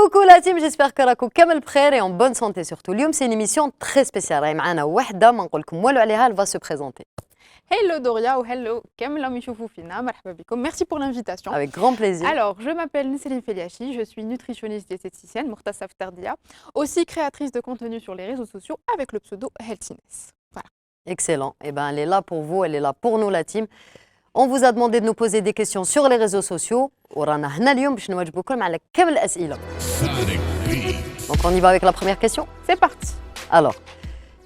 Coucou la team, j'espère que راكم كامل بخير et en bonne santé surtout. اليوم c'est une émission très spéciale. راهي معنا وحده ما نقول لكم والو عليها, elle va se présenter. Hello Doria ou hello Kamla Michoufina, marhaba bikoum. Merci pour l'invitation. Avec grand plaisir. Alors, je m'appelle Nesrine Feliachi, je suis nutritionniste diététicienne, Mourtassa Ftardia, aussi créatrice de contenu sur les réseaux sociaux avec le pseudo Healthiness. Voilà. Excellent. Et ben elle est là pour vous, elle est là pour nous la team. On vous a demandé de nous poser des questions sur les réseaux sociaux. ورانا هنا اليوم باش نواجبوكم على كامل الأسئلة. Donc on y va avec la première question. C'est parti. Alors,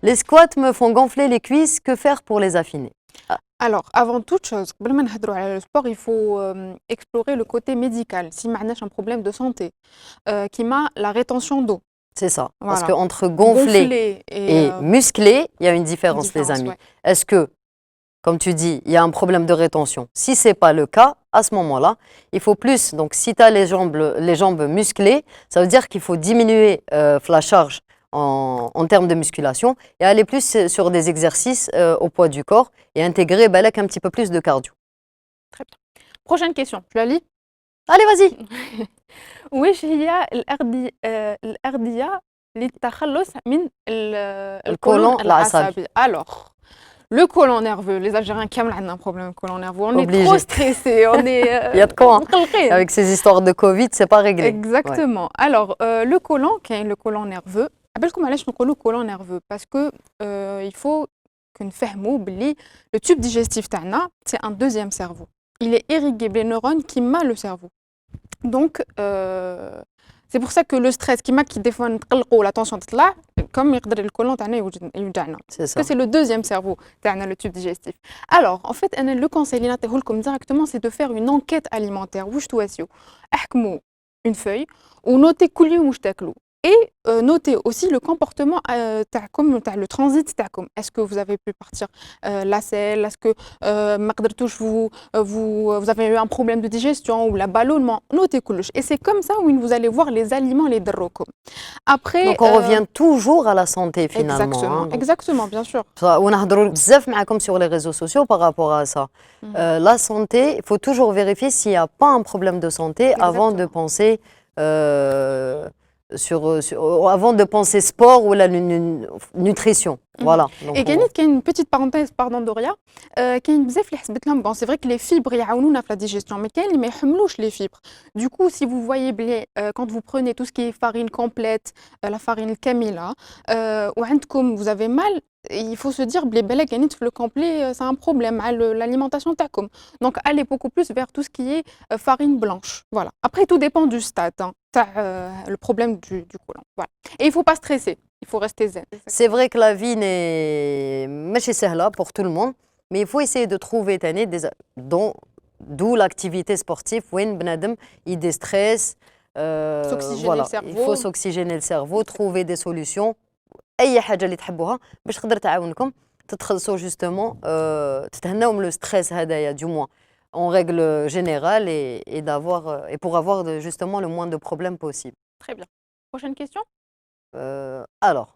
les squats me font gonfler les cuisses, que faire pour les affiner? Alors, avant toute chose, قبل ما نهضروا على le sport, il faut explorer le côté médical. Si ما عندناش un problème de santé, qui m'a la rétention d'eau. C'est ça. Voilà. Parce qu'entre gonfler et muscler, il y a une différence les amis. Ouais. Est-ce que, comme tu dis, il y a un problème de rétention? Si ce n'est pas le cas, à ce moment-là, il faut plus. Donc, si tu as les jambes musclées, ça veut dire qu'il faut diminuer la charge en termes de musculation et aller plus sur des exercices au poids du corps et intégrer un petit peu plus de cardio. Très bien. Prochaine question. Tu la lis? Allez, vas-y. وش هي الأردية للتخلص من القولون العصبي? Alors, le côlon nerveux, les Algériens qui ont un problème côlon nerveux, on est trop stressés, on est... Il y a de quoi, hein. Avec ces histoires de Covid, c'est pas réglé. Exactement. Ouais. Alors, le côlon, qui est le côlon nerveux, appelle-comme علاش نقولوا côlon nerveux parce que il faut que نفهموا بلي le tube digestif تاعنا, c'est un deuxième cerveau. Il est irrigué par les neurones qui mâent le cerveau. Donc, c'est pour ça que le stress qui des fois نتقلقوا la tension تطلع comme يقدر الكولون تاعنا يوجعنا. C'est ça. Parce que c'est le deuxième cerveau تاعنا, le tube digestif. Alors, en fait, le conseil اللي نعطيه لكم directement, c'est de faire une enquête alimentaire. واش تواسيو؟ احكموا une feuille ou notez كل يوم واش تاكلوا. Et notez aussi le comportement le transit تاعكم. Est-ce que vous avez pu partir la selle? Est-ce que ما قدرتوش vous avez eu un problème de digestion ou la ballonnement? Notez كلش. Et c'est comme ça où vous allez voir les aliments les دروكم. Après donc on revient toujours à la santé finalement. Exactement, hein, exactement, bien sûr. ونهضروا بزاف معكم sur les réseaux sociaux par rapport à ça. La santé, il faut toujours vérifier s'il n'y a pas un problème de santé. Exactement. Avant de penser avant de penser sport ou la nutrition. Voilà. Donc, et qu'il y a une petite parenthèse, pardon Doria, qu'il y a une bzef li حسبت لهم, bon c'est vrai que les fibres يعاونونا في la digestion, mais qu'il y a اللي ما يحملوش les fibres. Du coup, si vous voyez quand vous prenez tout ce qui est farine complète, la farine kamila, وعندكم vous avez mal, il faut se dire بلي بالك يعني le complet c'est un problème مع l'alimentation تاعكم. Donc allez beaucoup plus vers tout ce qui est farine blanche. Voilà. Après tout dépend du stade, hein, le problème du côlon. Voilà. Et il faut pas stresser. Il faut rester zen. C'est vrai que la vie n'est pas سهلة pour tout le monde, mais il faut essayer de trouver d'où l'activité sportive, où il déstresse, voilà. Il faut s'oxygéner le cerveau, trouver des solutions. أي حاجة اللي تحبوها باش تقدر تعاونكم تتخلصوا justement تتهناو من le stress هدايا du moins en règle générale et pour avoir justement le moins de problèmes possible. Très bien. Prochaine question. Alors,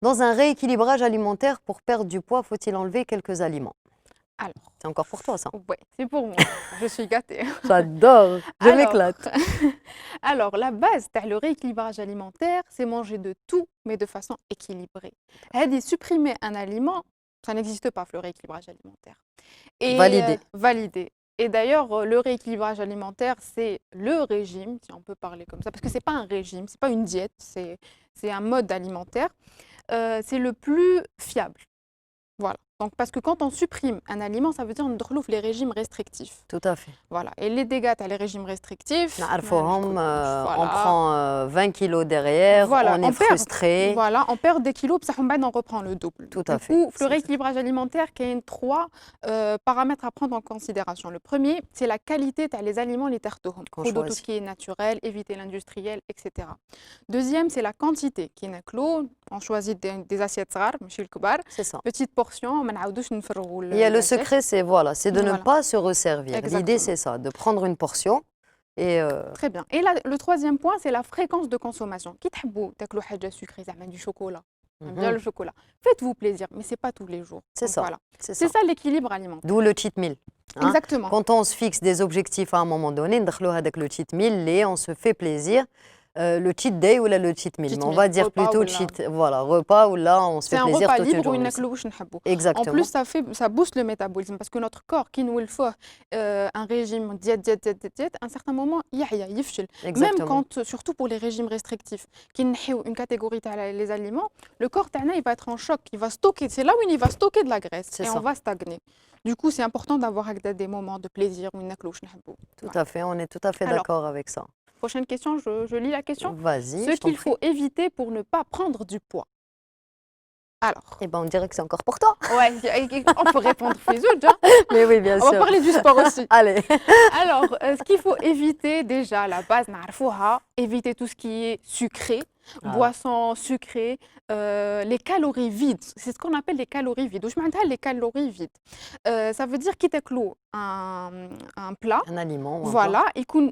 dans un rééquilibrage alimentaire pour perdre du poids, faut-il enlever quelques aliments? Alors, c'est encore pour toi ça? Oui, c'est pour moi. Je suis gâtée. J'adore, je m'éclate. Alors, la base le rééquilibrage alimentaire, c'est manger de tout, mais de façon équilibrée. Supprimer un aliment, ça n'existe pas, le rééquilibrage alimentaire. Et validé. Et d'ailleurs, le rééquilibrage alimentaire, c'est le régime, si on peut parler comme ça, parce que ce n'est pas un régime, ce n'est pas une diète, c'est un mode alimentaire. C'est le plus fiable. Voilà. Donc, parce que quand on supprime un aliment, ça veut dire qu'on trouve les régimes restrictifs. Tout à fait. Voilà. Et les dégâts, tu as les régimes restrictifs. On prend 20 kilos derrière, voilà, on est frustré. Voilà, on perd des kilos, puis on reprend le double. Tout à fait. Le rééquilibrage alimentaire, il y a 3 paramètres à prendre en considération. Le premier, c'est la qualité des aliments, les tertohom. Tout ce qui est naturel, éviter l'industriel, etc. Deuxième, c'est la quantité. Qui est on choisit des assiettes rares, c'est ça. Petite portion. Le secret, c'est de ne pas se resservir. L'idée, c'est ça, de prendre une portion. Très bien. Et là, le troisième point, c'est la fréquence de consommation. Qui t'aime تاكلوا حاجة sucrée, du chocolat. Bien le chocolat. Faites-vous plaisir, mais c'est pas tous les jours. C'est ça. Voilà. C'est ça l'équilibre alimentaire. D'où le cheat meal. Hein? Exactement. Quand on se fixe des objectifs à un moment donné, le cheat meal, on se fait plaisir. le cheat day ou le cheat meal. Cheat Mais on meal, va dire repas plutôt ou là. cheat, voilà, repas où là on se C'est fait un plaisir repas toute une libre où journée. ناكلو واش نحبوا. En Exactement. plus, ça booste le métabolisme parce que notre corps, qui nous le faut, un régime diète, à un certain moment, يفشل. Même Exactement. quand, surtout pour les régimes restrictifs, qui نحيو une catégorie تاع les aliments, le corps تاعنا, il va être en choc, il va stocker, c'est là où il va stocker de la graisse C'est et ça. on va stagner. Du coup, c'est important d'avoir des moments de plaisir où ناكلو واش نحبوا. Tout à fait, on est tout à fait Alors, d'accord avec ça. Prochaine question, je lis la question. Vas-y, Ce je t'en qu'il prie. faut éviter pour ne pas prendre du poids. Alors, Eh ben, on dirait que c'est encore pour toi. ouais, on peut répondre Faizoud, hein. Mais oui, bien On va sûr. parler du sport aussi. Allez. Alors, ce qu'il faut éviter déjà, la base, نعرفوها, éviter tout ce qui est sucré, Ah. boissons sucrées, les calories vides. C'est ce qu'on appelle les calories vides. Wesh معناتها les calories vides. Ça veut dire كي تاكلوا un plat, Un aliment. ou un voilà, يكون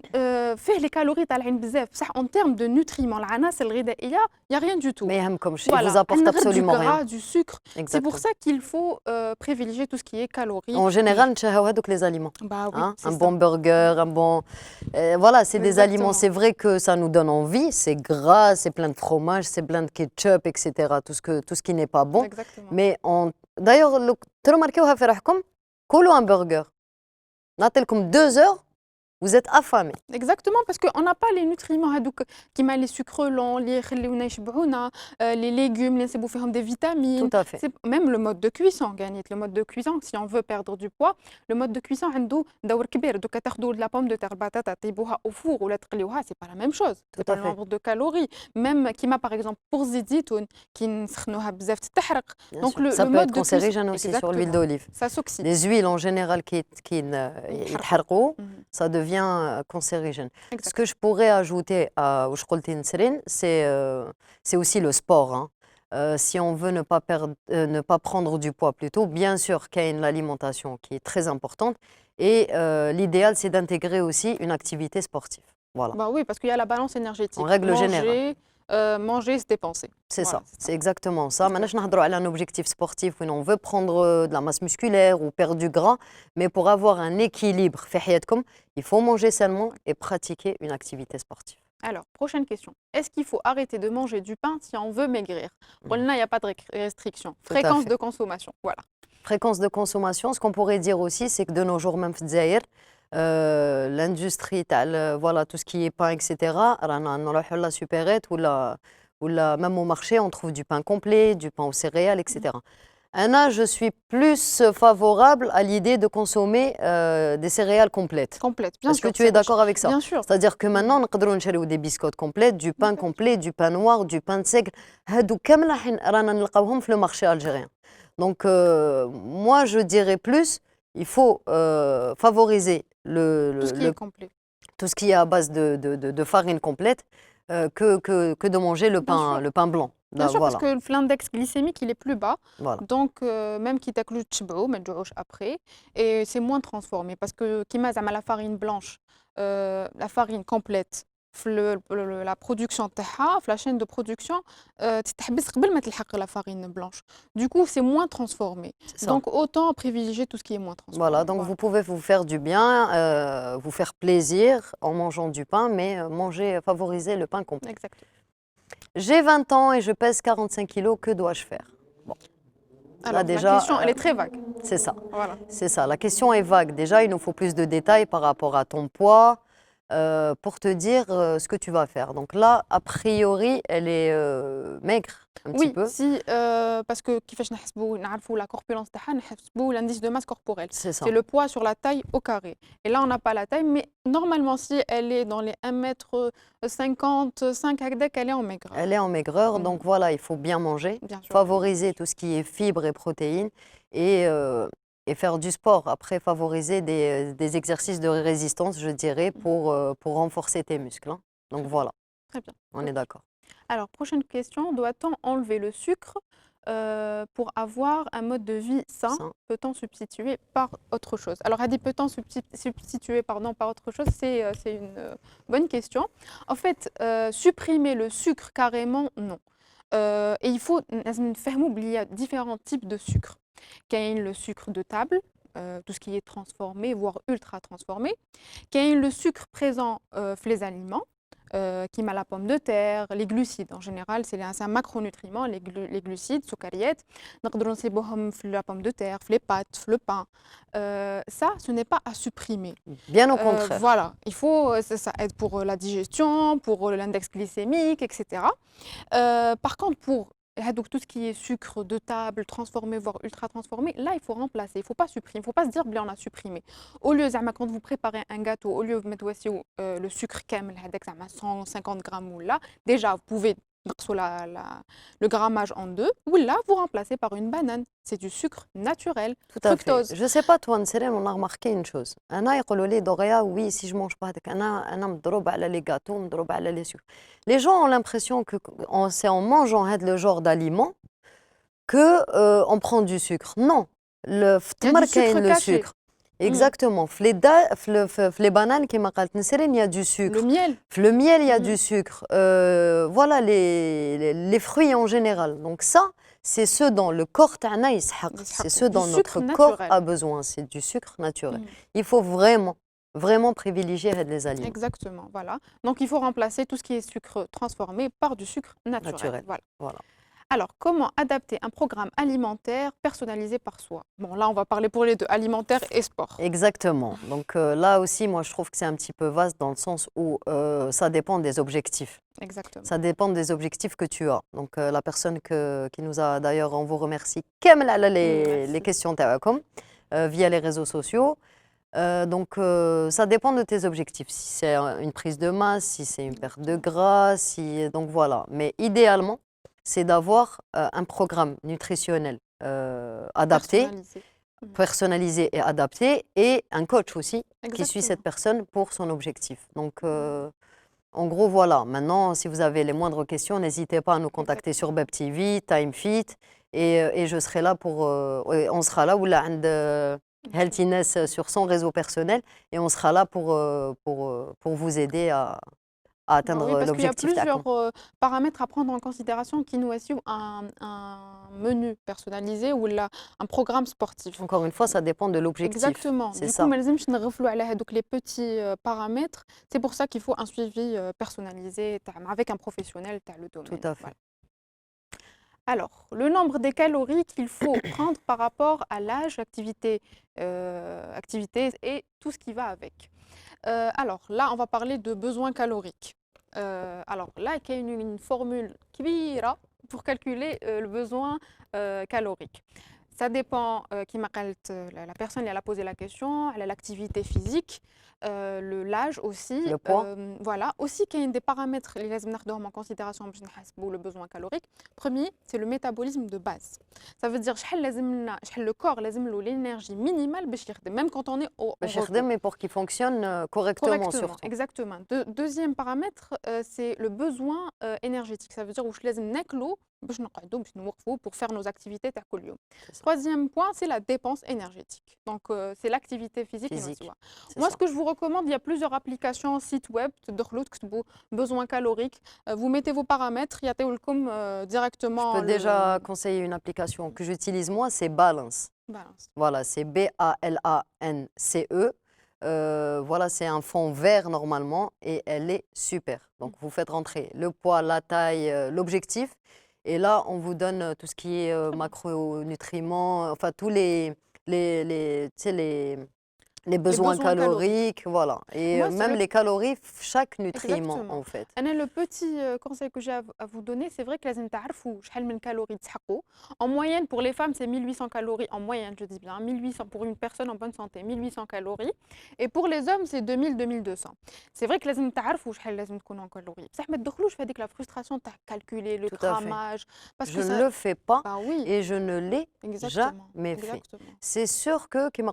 فيه les calories طالعين بزاف بصح en termes de nutriments العناصر الغذائية il y a rien du tout. plat. Mais comme il Voilà, vous apporte عندنا غير absolument du gras, rien. du sucre. C'est Exactement. pour ça qu'il faut privilégier tout ce qui est calories. En général, نشهوا هذوك les aliments. Bah oui, Hein, c'est un ça. bon burger, un bon... voilà, c'est des aliments, Exactement. c'est vrai que ça nous donne envie, c'est gras, c'est plein de fromage, c'est plein de ketchup, etc. Tout ce qui n'est pas bon. Exactement. Mais d'ailleurs, remarquez في روحكم كلوا un burger. نعطيلكم 2 heures, vous êtes affamés. Exactement, parce qu'on n'a pas les nutriments هذوك كيما les sucres lents اللي يخليونا يشبعونا, les légumes اللي نسيبوا فيهم des vitamines. Tout à fait. Même le mode de cuisson, Ganit, le mode de cuisson, si on veut perdre du poids, le mode de cuisson عنده دور كبير. دوكا تاخذوا de la pomme de terre batata طيبوها au four ولا تقليوها, c'est pas la même chose. C'est Tout pas à le fait. nombre de calories. Même كيما par exemple pour زيت زيتون كي نسخنوها بزاف تحرق. Bien Donc sûr. Ça le peut mode être de cuisson, cancérigène aussi sur l'huile exactement, d'olive. ça s'oxyde. Les huiles en général qui يتحرقوا, Mhm. ça devient cancérigène. Ce Exact. que je pourrais ajouter à وش قلتي نسرين, c'est aussi le sport. Hein. Si on veut ne pas prendre du poids plutôt, bien sûr qu'il y a l'alimentation qui est très importante et l'idéal c'est d'intégrer aussi une activité sportive. Voilà, Bah oui, parce qu'il y a la balance énergétique. en règle générale. Manger, c'est dépenser. C'est Voilà, ça, c'est exactement ça. Maintenant, je n'ai un objectif sportif où on veut prendre de la masse musculaire ou perdre du gras, mais pour avoir un équilibre, il faut manger sainement et pratiquer une activité sportive. Alors, prochaine question. Est-ce qu'il faut arrêter de manger du pain si on veut maigrir? Il n'y a pas de restriction. Tout à Fréquence fait. de consommation. Voilà. Fréquence de consommation, ce qu'on pourrait dire aussi, c'est que de nos jours, même Fdzaïr, l'industrie, voilà, tout ce qui est pain, etc., on la supérette ou même au marché, on trouve du pain complet, du pain aux céréales, etc. Je suis plus favorable à l'idée de consommer des céréales complètes. Complète, bien Est-ce sûr. que tu es d'accord avec ça? Bien sûr. C'est-à-dire que maintenant, on peut des biscottes complètes, du pain complet, du pain noir, du pain de seigle. هادو كامل رانا نلقاوهم في le marché algérien. Donc, moi, je dirais plus, il faut favoriser Tout ce qui est complet. tout ce qui est à base de farine complète que de manger Bien sûr. le pain blanc. Bien sûr, Voilà, parce que l'index glycémique, il est plus bas. voilà. Donc, même qui تاكلوا تشبعوا ما تجوعوش après. Et c'est moins transformé. Parce que كيما زعما la farine blanche, la farine complète, la production تاعها, la chaîne de production, تتحبس قبل ما تلحق la farine blanche. Du coup, c'est moins transformé. C'est ça. Donc, autant privilégier tout ce qui est moins transformé. Voilà, donc vous pouvez vous faire du bien, vous faire plaisir en mangeant du pain, mais favoriser le pain complet. Exactement. J'ai 20 ans et je pèse 45 kilos, que dois-je faire? Bon, Alors, là déjà, la question, elle est très vague. c'est ça. Voilà. C'est ça, la question est vague. Déjà, il nous faut plus de détails par rapport à ton poids pour te dire ce que tu vas faire. Donc là, a priori, elle est maigre un petit Oui, peu. si, parce que كيفاش نحسبوا نعرفوا la corpulence تاعها نحسبوا l'indice de masse corporelle. C'est ça. C'est le poids sur la taille au carré. Et là, on n'a pas la taille, mais normalement, si elle est dans les 1m55, elle est en maigreur. Elle est en maigreur, Mhm. donc voilà, il faut bien manger, Bien sûr. favoriser tout ce qui est fibres et protéines et faire du sport. Après, favoriser des exercices de résistance, je dirais, pour renforcer tes muscles. Hein. Donc voilà, Très bien. on est d'accord. Alors, prochaine question. Doit-on enlever le sucre pour avoir un mode de vie sain? Sain. Peut-on substituer par autre chose? Alors, elle dit peut-on substituer par autre chose? C'est une bonne question. En fait, supprimer le sucre carrément, non. Et il faut faire oublier, il y a différents types de sucre. Il y a le sucre de table, tout ce qui est transformé, voire ultra transformé. Il y a le sucre présent dans les aliments. qui m'a la pomme de terre, les glucides en général, c'est un macronutriment, les glucides, sucariyettes, نقدروا نصيبوهم في la pomme de terre, في les pâtes, في le pain. Ça, ce n'est pas à supprimer. Bien au contraire. Voilà, ça aide pour la digestion, pour l'index glycémique, etc. Par contre, pour donc, tout ce qui est sucre de table, transformé, voire ultra transformé, là, il faut remplacer. Il ne faut pas supprimer. Il ne faut pas se dire, bien, on a supprimé. Au lieu, quand vous préparez un gâteau, au lieu de mettre le sucre kamel, 150 grammes ou là, déjà, vous pouvez le grammage en deux, ou là, vous remplacez par une banane. C'est du sucre naturel, Tout à fait. fructose. Je ne sais pas, toi, Nseren, on a remarqué une chose. أنا يقولوا لي دغيا, oui, si je mange pas هذاك, أنا مضروب على les gâteaux, مضروب على les sucres. Les gens ont l'impression que c'est en mangeant le genre d'aliments que on prend du sucre. Non, le Il y a du sucre le caché. sucre. Exactement. Les bananes, qui m'a dit Nseren, il y a du sucre. Le miel. Le miel, il y a du sucre. Voilà, les fruits en général. Donc ça, c'est ce dont le corps تاعنا يسحق. C'est ce dont notre corps a besoin. C'est du sucre naturel. Il faut vraiment privilégier les aliments. Exactement, voilà. Donc il faut remplacer tout ce qui est sucre transformé par du sucre naturel. Voilà. Alors, comment adapter un programme alimentaire personnalisé par soi? Bon, là, on va parler pour les deux, alimentaire et sport. Exactement. Donc là aussi, moi, je trouve que c'est un petit peu vaste dans le sens où ça dépend des objectifs. Exactement. Ça dépend des objectifs que tu as. Donc la personne qui nous a, d'ailleurs, on vous remercie les questions via les réseaux sociaux. Donc ça dépend de tes objectifs. Si c'est une prise de masse, si c'est une perte de gras, donc voilà. Mais idéalement, c'est d'avoir un programme nutritionnel adapté, personnalisé et adapté, et un coach aussi qui suit cette personne pour son objectif. Donc, en gros, voilà. Maintenant, si vous avez les moindres questions, n'hésitez pas à nous contacter sur Beb TV, TimeFit, et je serai là pour... on sera là, ou là, Healthiness sur son réseau personnel, et on sera là pour vous aider à atteindre l'objectif. Il y a plusieurs paramètres à prendre en considération qui nous assurent un menu personnalisé ou un programme sportif. Encore une fois, ça dépend de l'objectif. Exactement. Du coup, les petits paramètres, c'est pour ça qu'il faut un suivi personnalisé avec un professionnel dans le domaine. Tout à fait. Voilà. Alors, le nombre des calories qu'il faut prendre par rapport à l'âge, activité et tout ce qui va avec. Alors là, on va parler de besoins caloriques. Alors là, il y a une formule كبيرة pour calculer le besoin calorique. Ça dépend, la personne elle a posé la question, elle a l'activité physique, l'âge aussi. Le poids. Voilà. Aussi, il y a des paramètres qui doivent prendre en considération pour le besoin calorique. Premier, c'est le métabolisme de base. Ça veut dire que le corps a l'énergie minimale, même quand on est au repos. Mais pour qu'il fonctionne correctement, surtout. Exactement. Deuxième paramètre, c'est le besoin énergétique. Ça veut dire que nous pour faire nos activités. Troisième point, c'est la dépense énergétique. Donc, c'est l'activité physique. Moi, ce que je vous recommande, il y a plusieurs applications, sites web, besoins caloriques. Vous mettez vos paramètres, il y a directement. Je peux déjà conseiller une application que j'utilise moi, c'est Balance. Voilà, c'est BALANCE. Voilà, c'est un fond vert normalement et elle est super. Donc, vous faites rentrer le poids, la taille, l'objectif. Et là, on vous donne tout ce qui est macronutriments, enfin tous les besoins caloriques, voilà. Et moi, même les calories, chaque nutriment, en fait. Le petit conseil que j'ai à vous donner, c'est vrai que les calories en moyenne, pour les femmes, c'est 1800 calories, en moyenne, je dis bien, 1800 pour une personne en bonne santé, 1800 calories. Et pour les hommes, c'est 2000-2200. C'est vrai que les en calories. Ça me la frustration de calculer le grammage. Je ne le fais pas et je ne l'ai jamais fait. C'est sûr que, comme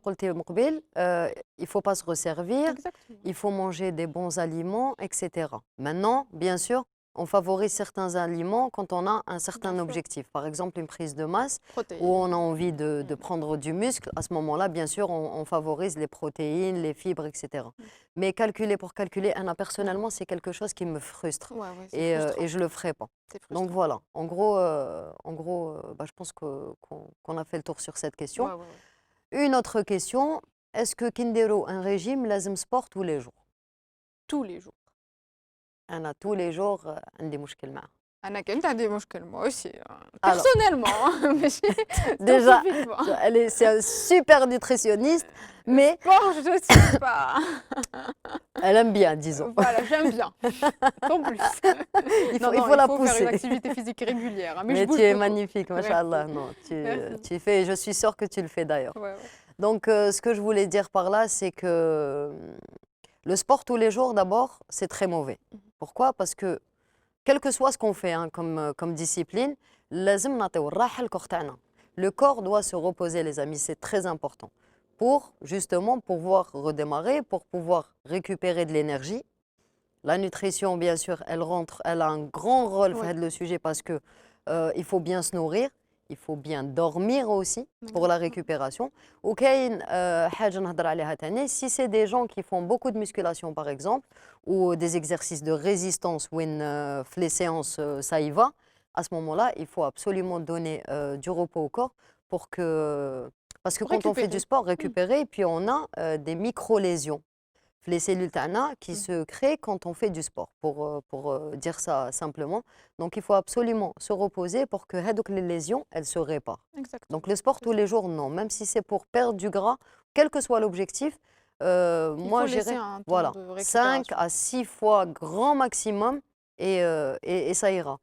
il ne faut pas se resservir, il faut manger des bons aliments, etc. Maintenant, bien sûr, on favorise certains aliments quand on a un certain objectif. Par exemple, une prise de masse où on a envie de prendre du muscle. À ce moment-là, bien sûr, on favorise les protéines, les fibres, etc. Mais calculer pour calculer, personnellement, c'est quelque chose qui me frustre. Et je ne le ferai pas. Donc voilà, en gros, je pense qu'on a fait le tour sur cette question. Une autre question. Est-ce que Kindero, un régime, lazim sport tous les jours? Tous les jours. أنا tous les jours عندي مشكل معاه. أنا كنت عندي مشكل moi aussi Alors, personnellement ماشي déjà, scientifiquement. c'est un super nutritionniste, mais Bon, je sais pas. elle aime bien, disons. Voilà, j'aime bien. Tant plus. Il Non, faut, il non, faut la il faut faire une pousser. activité physique régulière, hein, mais je Mais bouge tu es beaucoup. magnifique, machallah. Merci. Non, Merci. tu fais, je suis sûre que tu le fais d'ailleurs. Ouais, ouais. Donc, ce que je voulais dire par là, c'est que le sport tous les jours, d'abord, c'est très mauvais. Pourquoi? Parce que, quel que soit ce qu'on fait hein, comme discipline, لازم نعطيو الراحة للكور تاعنا. Le corps doit se reposer, les amis, c'est très important. Pour justement pouvoir redémarrer, pour pouvoir récupérer de l'énergie. La nutrition, bien sûr, elle a un grand rôle Oui. dans le sujet parce que il faut bien se nourrir, il faut bien dormir aussi pour la récupération. وكاين حاجة نهضر عليها تاني, si c'est des gens qui font beaucoup de musculation par exemple ou des exercices de résistance où les séances ça y va, à ce moment-là, il faut absolument donner du repos au corps pour que parce que Pour quand on fait du récupérer. sport, récupérer, et puis on a des micro-lésions les cellules TANA qui se créent quand on fait du sport, pour dire ça simplement. Donc, il faut absolument se reposer pour que les lésions, elles se réparent. Exactement. Donc, le sport tous les jours, non. Même si c'est pour perdre du gras, quel que soit l'objectif, moi, Il faut laisser j'irais un temps voilà, de 5 récupération. à 6 fois grand maximum et ça ira.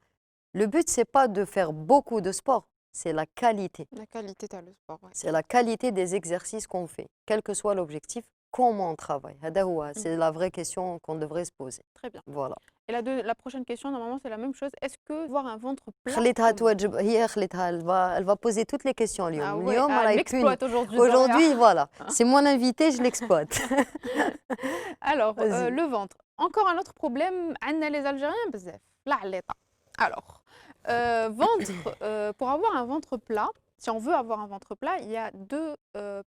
Le but, c'est pas de faire beaucoup de sport, c'est la qualité. La qualité, tu as le sport. Ouais. C'est la qualité des exercices qu'on fait, quel que soit l'objectif, comment on travaille. C'est la vraie question qu'on devrait se poser. Très bien. Voilà. Et la prochaine question, normalement, c'est la même chose. Est-ce que voir un ventre plat خليتها comment توجب هي خليتها elle va poser toutes les questions Ah اليوم. ouais, اليوم elle راهي l'exploite aujourd'hui. Aujourd'hui, Doria. voilà, c'est mon invité, je l'exploite. Alors, Vas-y. le ventre. Encore un autre problème, عندنا les Algériens بزاف. لا عليطة. Alors, ventre, pour avoir un ventre plat, si on veut avoir un ventre plat, il y a deux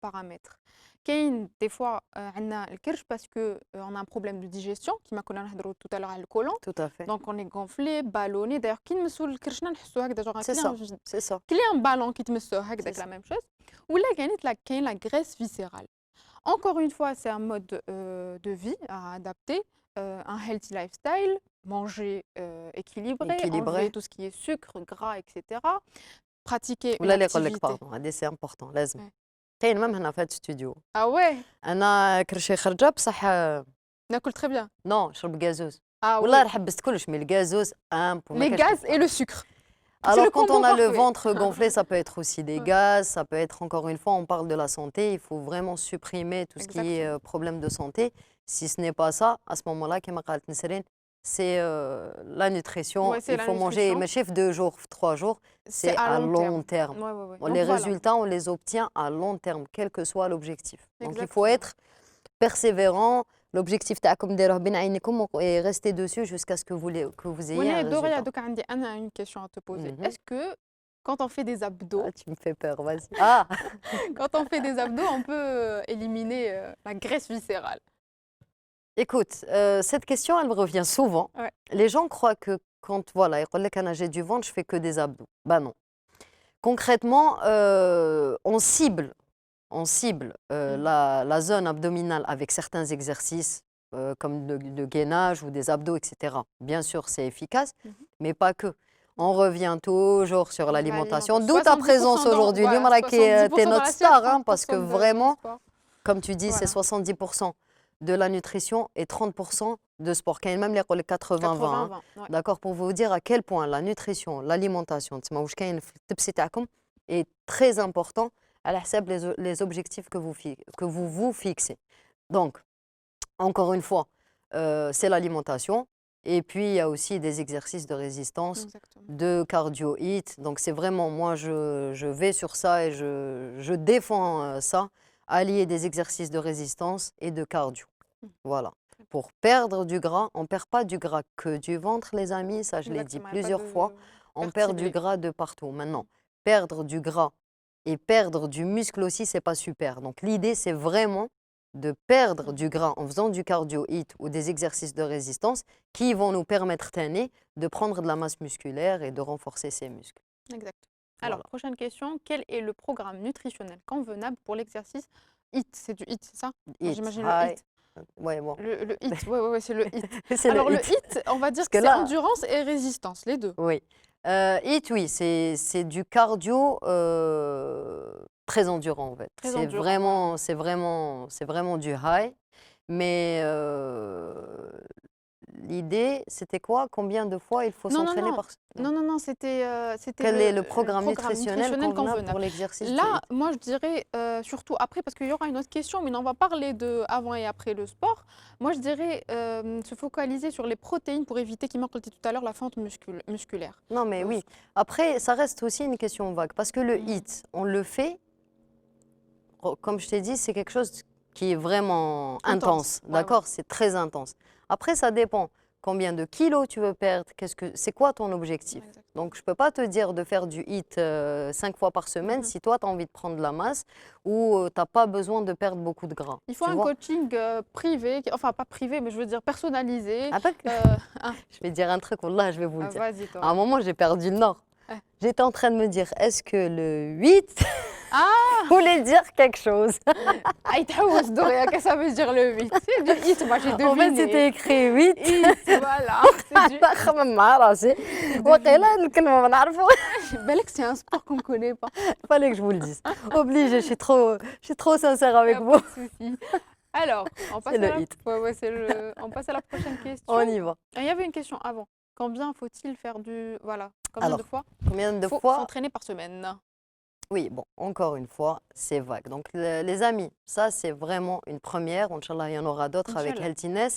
paramètres. كاين des fois عندنا الكرش parce que on a un problème de digestion كيما كنا نهضروا tout à l'heure على الكولون. Tout à fait. Donc on est gonflé, ballonné. D'ailleurs كي نمسوا الكرشنا نحسوا هكذا genre C'est ça, c'est ça. un ballon qui te met هكذاك C'est la même chose. ولا كاين la graisse viscérale. Encore une fois, c'est un mode de vie à adapter, un healthy lifestyle, manger équilibré, enlever tout ce qui est sucre, gras, etc. Pratiquer une ولا اللي يقول لك activité. باردون هذه سي امبورطون لازم. Ouais. كاين مام هنا في هذا الاستوديو. Ah ouais, انا كرشي خرجه بصح ناكل très bien. نو نشرب غازوز. Ah والله oui, راه حبست كلش مي الغازوز les gaz et le sucre. Alors, le quand on combo a le parfait. ventre gonflé, ça peut être aussi des Ouais. gaz, ça peut être, encore une fois, on parle de la santé, il faut vraiment supprimer tout ce qui est Exactement. problème de santé. Si ce n'est pas ça, à ce moment-là, comme a dit Nesrine, c'est la nutrition. Ouais, c'est Il la faut manger, nutrition. mais chef 2 jours, 3 jours, c'est à long terme. Ouais, ouais, ouais. Bon, Donc les voilà. résultats, on les obtient à long terme, quel que soit l'objectif. Donc, il faut Exactement. être persévérant. L'objectif تاعكم ديروه بين عينيكم et rester dessus jusqu'à ce que vous ayez un وليه Doria, résultat. donc عندي أنا une question à te poser. Mhm. Est-ce que quand on fait des abdos, Ah, tu me fais peur, vas-y. Ah, quand on fait des abdos, on peut éliminer la graisse viscérale? écoute, cette question, elle me revient souvent. Ouais. Les gens croient que quand, voilà, ils disent que j'ai du ventre, je fais que des abdos. Bah non. Concrètement, on cible la zone abdominale avec certains exercices comme le gainage ou des abdos, etc. Bien sûr, c'est efficace, mais pas que. On revient toujours sur l'alimentation, d'où ta présence aujourd'hui. Voilà, Tu es 70% notre dans star, l'assiette, hein, parce que 30% de vraiment, sport. comme tu dis, c'est Voilà. 70% de la nutrition et 30% de sport. Quand même, les 80-20. Hein. 80-20, ouais. D'accord, pour vous dire à quel point la nutrition, l'alimentation, est très important à la les objectifs que vous fixez. Donc, encore une fois, c'est l'alimentation. Et puis, il y a aussi des exercices de résistance, Exactement. de cardio-hit. Donc, c'est vraiment, moi, je vais sur ça et je défends ça, allier des exercices de résistance et de cardio. Voilà. Pour perdre du gras, on ne perd pas du gras que du ventre, les amis, ça je l'ai dit Exactement, il y a pas plusieurs de fois. On perte perd du ciblée. gras de partout. Maintenant, perdre du gras et perdre du muscle aussi, c'est pas super. Donc, l'idée, c'est vraiment de perdre du gras en faisant du cardio-hit ou des exercices de résistance qui vont nous permettre de prendre de la masse musculaire et de renforcer ses muscles. Exact. Alors, Voilà. prochaine question. Quel est le programme nutritionnel convenable pour l'exercice HIIT? C'est du HIIT, c'est ça? Hit, J'imagine le high, HIIT. Ouais, bon. Le HIIT, ouais, c'est le HIIT. C'est le Alors, le hit. HIIT, on va dire Parce que que c'est là, endurance et résistance, les deux. oui. Hit, oui, c'est du cardio très endurant en fait. Très endurant, voilà. C'est vraiment du high. Mais l'idée, c'était quoi? Combien de fois il faut Non, non, s'entraîner non. par... Non. Non, c'était Quel est le le programme programme nutritionnel nutritionnel convenable pour convenable. l'exercice du Là, hit? moi, je dirais surtout après, parce qu'il y aura une autre question, mais on va parler de avant et après le sport. Moi, je dirais se focaliser sur les protéines pour éviter, qui manque, dit tout à l'heure, la fente musculaire. Non, mais Euh, oui. Après, ça reste aussi une question vague. Parce que le Mhm. hit, on le fait, comme je t'ai dit, c'est quelque chose qui est vraiment Intense, intense. ouais, ouais. D'accord? C'est très intense. Après, ça dépend. Combien de kilos tu veux perdre? C'est quoi ton objectif? Ouais, exact. Donc, je ne peux pas te dire de faire du hit 5 fois par semaine Mhm. si toi, tu as envie de prendre de la masse ou tu n'as pas besoin de perdre beaucoup de gras. Il faut Tu un vois? coaching privé, enfin pas privé, mais je veux dire personnalisé. Attends, Hein, je vais dire un truc, Wallah, je vais vous le dire. vas-y, À un toi. moment, j'ai perdu le nord. Ouais. J'étais en train de me dire, est-ce que le 8 Ah! voulait dire quelque chose? Aïtaouaz Doria, qu'est-ce que ça veut dire le 8? C'est du hit, moi j'ai En fait, c'était deviné. écrit 8. Hit, voilà. C'est du hit. خمم مع راسي J'ai وقيلا deviné. الكلمة ما نعرفو. Balek, c'est un sport qu'on ne connaît pas. Fallait que je vous le dise. Obligée, je suis trop sincère Y avec a vous. pas de souci. Alors, on passe C'est à le la... hit. ouais, on passe à la prochaine question. On y va. Ah, il y avait une question avant. Combien faut-il faire du... Voilà. Combien de Alors, fois combien de faut fois? s'entraîner par semaine? Oui, bon, encore une fois, c'est vague. Donc, les amis, ça, c'est vraiment une première. Inch'Allah, il y en aura d'autres avec Inch'Allah. Healthiness.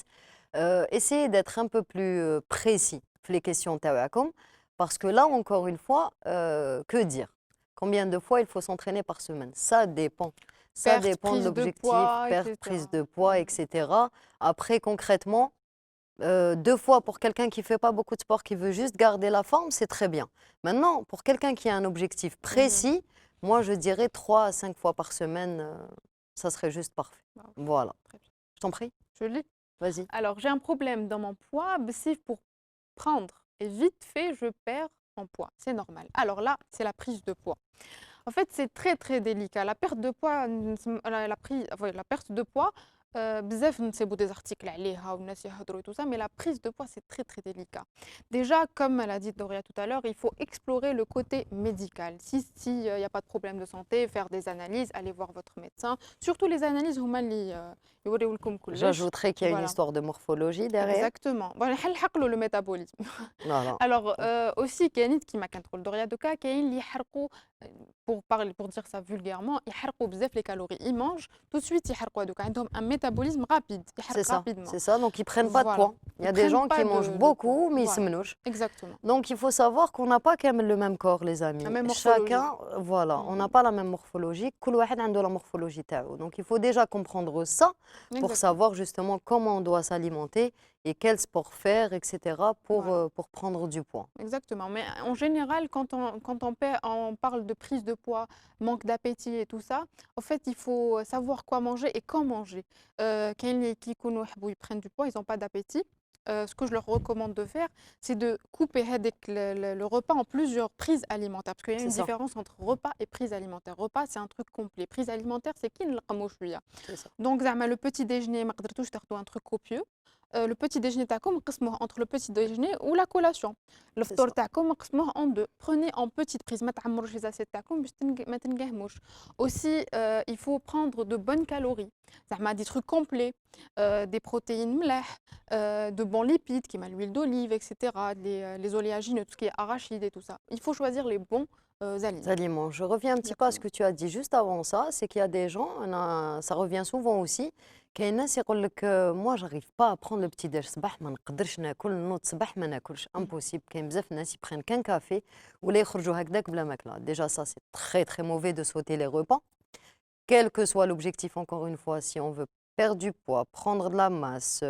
Essayez d'être un peu plus précis في les questions تاعكم, parce que là, encore une fois, que dire? Combien de fois il faut s'entraîner par semaine? Ça dépend. Ça Perte, dépend de prise de l'objectif, poids, perte, etc. prise de poids, etc. Après, concrètement, 2 fois pour quelqu'un qui ne fait pas beaucoup de sport, qui veut juste garder la forme, c'est très bien. Maintenant, pour quelqu'un qui a un objectif Mhm. précis, moi, je dirais 3 à 5 fois par semaine, ça serait juste parfait. Bah, Voilà. très bien. Je t'en prie, Je lis. vas-y. Alors, j'ai un problème dans mon poids. Si pour prendre et vite fait, je perds en poids. C'est normal. Alors là, c'est la prise de poids. En fait, c'est très très délicat. La perte de poids, la perte de poids, بزاف نسيبوا des articles عليها والناس يهضروا et tout ça, mais la prise de poids, c'est très très délicat. Déjà, comme elle a dit Doria tout à l'heure, il faut explorer le côté médical. Si y a pas de problème de santé, faire des analyses, aller voir votre médecin. Surtout les analyses, هما اللي يوريو لكم كلش. J'ajouterais qu'il y a une Voilà. histoire de morphologie derrière. Exactement. Voilà, نحل le métabolisme. Voilà. Alors aussi كاينين كيما كنقول دغيا دوكا كاين اللي يحرقوا pour dire ça vulgairement يحرقوا بزاف les calories. Ils mangent tout de suite يحرقوا هذوك عندهم un métabolisme rapide C'est يحرق ça, rapidement. c'est ça. Donc, ils prennent pas de Voilà. poids. Il y a Ils des prennent gens pas qui de- mangent de beaucoup, poids. mais ils se Voilà. menouchent. Exactement. Donc, il faut savoir qu'on n'a pas quand même le même corps, les amis. La même morphologie. Chacun, voilà, on n'a pas la même morphologie. كل واحد عنده la morphologie تاعو. Donc, il faut déjà comprendre ça pour Exactement. savoir justement comment on doit s'alimenter et quel sport faire, etc. Voilà. pour prendre du poids. Exactement. Mais en général, on parle de prise de poids, manque d'appétit et tout ça, en fait, il faut savoir quoi manger et quand manger. كاين اللي كيكونوا يحبوا يprennent du poids, ils n'ont pas d'appétit. Ce que je leur recommande de faire, c'est de couper le repas en plusieurs prises alimentaires. Parce qu'il y a C'est une ça. différence entre repas et prise alimentaire. Repas, c'est un truc complet. Prise alimentaire, c'est qui نلقموا شوية. C'est ça. Donc, زعما, le petit déjeuner, ما قدرتوش تاخدوا un truc copieux. Le petit déjeuner تاعكم نقسموه entre le petit déjeuner ou la collation. الفطور ça. تاعكم نقسموه en deux. Prenez en petite prise, ما تعمروش les assiettes تاعكم باش ما تنقهموش. Aussi, il faut prendre de bonnes calories. زعما des trucs complets, des protéines ملاح, de bons lipides qui l'huile d'olive, etc. Les oléagineux, tout ce qui est arachide et tout ça. Il faut choisir les bons aliments. Aliments. Je reviens un petit peu à ce que tu as dit juste avant ça, c'est qu'il y a des gens, ça revient souvent aussi, كاين ناس يقول لك moi j'arrive pas à prendre le petit déj صباح ما نقدرش ناكل نوض صباح ما ناكلش impossible. كاين بزاف ناس يبرennent qu'un café ولا يخرجوا هكذاك بلا ماكله. Déjà ça c'est très très mauvais de sauter les repas. Quel que soit l'objectif, encore une fois, si on veut perdre du poids, prendre de la masse,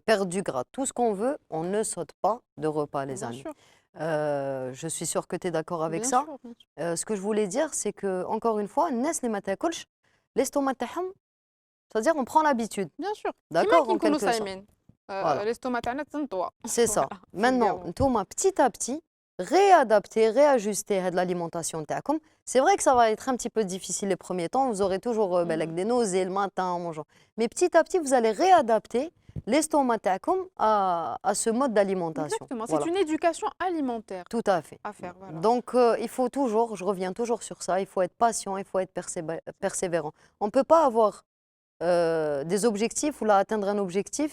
perdre du gras, tout ce qu'on veut, on ne saute pas de repas, les Bien amis. sûr, Je suis sûre que tu es d'accord avec bien ça. sûr, bien sûr. Ce que je voulais dire, c'est que, encore une fois, الناس اللي ما تاكلش l'estomac تاعهم, c'est-à-dire on prend l'habitude. Bien sûr. D'accord, كيما en كي نكونوا quelque sorte. صايمين. Voilà. l'estomac تاعنا تنطوى. C'est ça. Voilà, Maintenant, vulgairement. نتوما petit à petit, réadapter, réajuster l'alimentation تاعكم. C'est vrai que ça va être un petit peu difficile les premiers temps, vous aurez toujours بالك des nausées le matin en mangeant. Mais petit à petit, vous allez réadapter l'estomac تاعكم à ce mode d'alimentation. Exactement, c'est Voilà, une éducation alimentaire tout à fait. à faire, voilà. Donc, il faut toujours, je reviens toujours sur ça, il faut être patient, il faut être persévérant. On ne peut pas avoir des objectifs ou là, atteindre un objectif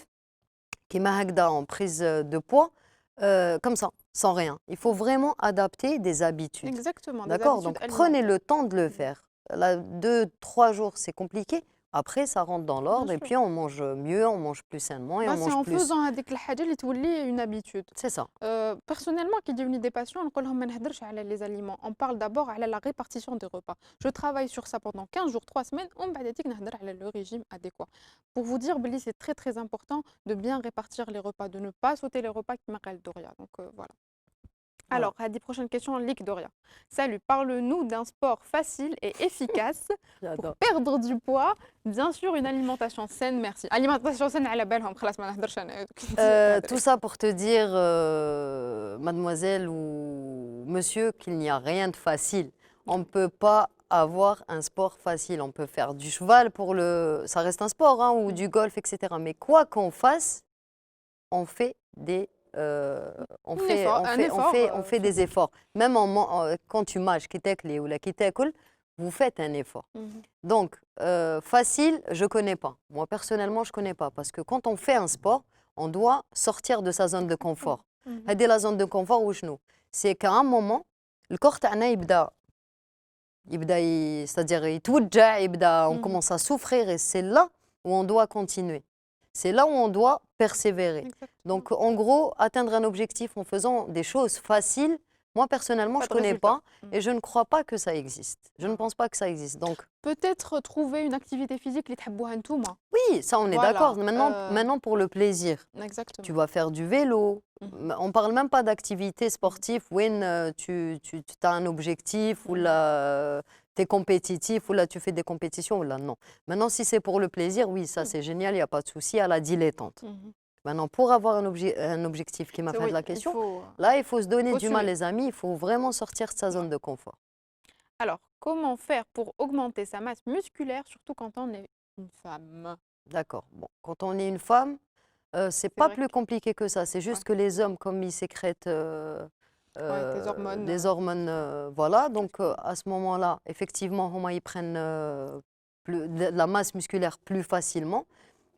qui est mahagda en prise de poids, comme ça, sans rien. Il faut vraiment adapter des habitudes. Exactement, des D'accord? habitudes Donc, prenez le alimentaires. temps de le faire. Là, 2, 3 jours, c'est compliqué. Après, ça rentre dans Bien l'ordre et sûr. puis on mange mieux, on mange plus sainement et Bah, on c'est mange en plus. faisant هذيك الحاجة اللي تولي une habitude. C'est ça. Personnellement, qui devenait des patients, نقول لهم ما نهدرش على les aliments. On parle d'abord على la répartition des repas. Je travaille sur ça pendant 15 jours, 3 semaines, ومن بعد هذيك نهدر على le régime adéquat. Pour vous dire, Billy, c'est très très important de bien répartir les repas, de ne pas sauter les repas qui m'appellent Doria. Donc voilà. Voilà. Alors, à des prochaines questions, Lick Doria. Salut, parle-nous d'un sport facile et efficace pour J'adore. perdre du poids. Bien sûr, une alimentation saine, merci. Alimentation saine, على بالهم خلاص ما نهدرش أنا Tout ça pour te dire, mademoiselle ou monsieur, qu'il n'y a rien de facile. On ne peut pas avoir un sport facile. On peut faire du cheval pour le... Ça reste un sport, hein, ou du golf, etc. Mais quoi qu'on fasse, on fait des... on Un fait, effort, on un fait, on effort, fait, on fait des efforts. Même quand tu manges, ou la vous faites un effort. Mhm. Donc, facile, je ne connais pas. Moi, personnellement, je ne connais pas. Parce que quand on fait un sport, on doit sortir de sa zone de confort. Mhm. هذه la zone de confort ou شنو? C'est qu'à un moment, le corps تاعنا c'est-à-dire يتوجع, on Mhm. commence à souffrir et c'est là où on doit continuer. C'est là où on doit persévérer. Exactement. Donc, en gros, atteindre un objectif en faisant des choses faciles, moi, personnellement, Pas je de ne connais résultat. pas et je ne crois pas que ça existe. Je ne pense pas que ça existe. Donc, Peut-être trouver une activité physique اللي تحبوها نتوما. oui, ça, on est Voilà, d'accord. Maintenant, pour le plaisir, Exactement. tu vas faire du vélo. Mhm. On ne parle même pas d'activité sportive où tu as un objectif ou là, tu es compétitif ou là, tu fais des compétitions ou là, non. Maintenant, si c'est pour le plaisir, oui, ça, c'est génial, il n'y a pas de souci, à la dilettante. Mhm. Maintenant, pour avoir un objectif qui m'a fait Oui, de la il question, faut- là, il faut se donner faut du mal, suivre. les amis. Il faut vraiment sortir de sa zone de confort. Alors, comment faire pour augmenter sa masse musculaire, surtout quand on est une femme? D'accord. Bon, quand on est une femme, c'est pas vrai plus compliqué que ça. C'est juste que les hommes, comme ils sécrètent Des hormones. des hormones, voilà. Donc, à ce moment-là, effectivement, ils prennent de la masse musculaire plus facilement.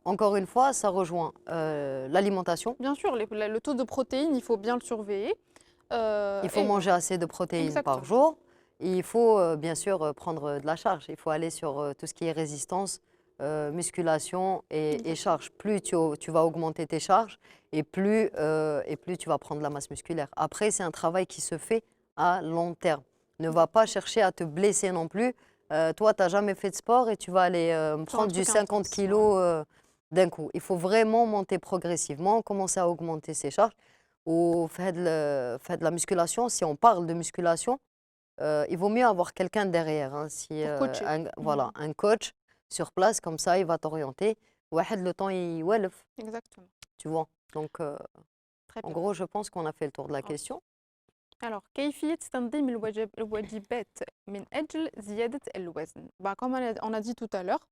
Encore une fois, ça rejoint l'alimentation. Bien sûr, le taux de protéines, il faut bien le surveiller. Il faut Et manger assez de protéines par Exactement. jour. Et il faut bien sûr prendre de la charge. Il faut aller sur tout ce qui est résistance, musculation et charge. Plus tu vas augmenter tes charges et plus tu vas prendre la masse musculaire. Après, c'est un travail qui se fait à long terme. Ne va pas chercher à te blesser non plus. Toi, tu n'as jamais fait de sport et tu vas aller prendre du truc 50 intense, kilos d'un coup. Il faut vraiment monter progressivement, commencer à augmenter ses charges. Ou faire de la musculation, si on parle de musculation, il vaut mieux avoir quelqu'un derrière. Hein, si, Pour coacher. voilà, un coach sur place, comme ça, il va t'orienter. واحد le temps, il والف, Exactement. tu vois. Donc, Très en bien. gros, je pense qu'on a fait le tour de la Ok. question. Alors, كيفية تنظيم الوجبات من أجل زيادة الوزن. Bah, comme on a dit tout à l'heure,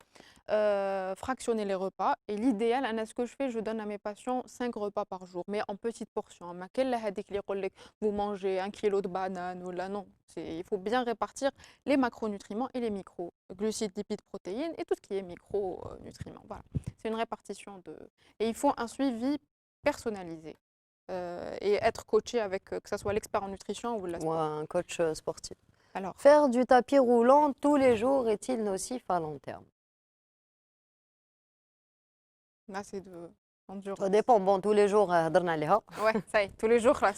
fractionner les repas. Et l'idéal, Anna, ce que je fais, je donne à mes patients 5 repas par jour, mais en petites portions. ما كاين هذيك اللي يقول لك vous mangez 1 kilo de banane ou là, non. Il faut bien répartir les macronutriments et les microglucides, lipides, protéines et tout ce qui est micronutriments. Voilà. C'est une répartition de... Et il faut un suivi personnalisé. Et être coaché avec que ce soit l'expert en nutrition ou la Ou un coach sportif. Alors, Faire du tapis roulant tous les jours est-il nocif à long terme? là, c'est de endurance. Ça dépend. Bon, tous les jours, هضرنا عليها. Ouais, ça y est, tous les jours, là.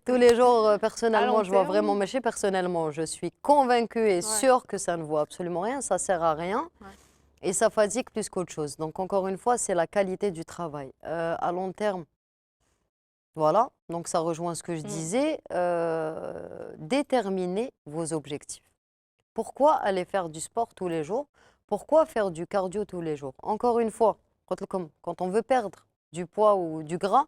Tous les jours, personnellement, long je vois terme. vraiment, mais personnellement, je suis convaincue et Ouais. sûre que ça ne vaut absolument rien, ça sert à rien Ouais. et ça fatigue plus qu'autre chose. Donc, encore une fois, c'est la qualité du travail. À long terme, voilà, donc ça rejoint ce que je disais, déterminer vos objectifs. Pourquoi aller faire du sport tous les jours? Pourquoi faire du cardio tous les jours? Encore une fois, quand on veut perdre du poids ou du gras,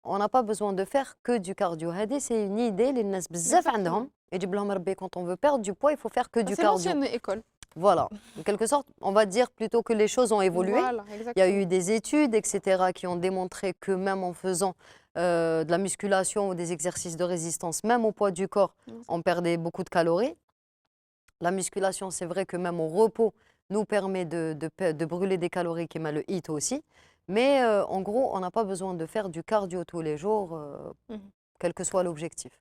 on n'a pas besoin de faire que du cardio. هذه, c'est une idée les الناس بزاف Exactement. عندهم. يجيب لهم ربي quand on veut perdre du poids, il faut faire que Ça, du c'est cardio. l'ancienne école. Voilà. En quelque sorte, on va dire plutôt que les choses ont évolué. Voilà, Il y a exactement. eu des études, etc., qui ont démontré que même en faisant de la musculation ou des exercices de résistance, même au poids du corps, on perdait beaucoup de calories. La musculation, c'est vrai que même au repos, nous permet de brûler des calories, qui est le HIIT aussi. Mais en gros, on n'a pas besoin de faire du cardio tous les jours, Mhm. quel que soit l'objectif.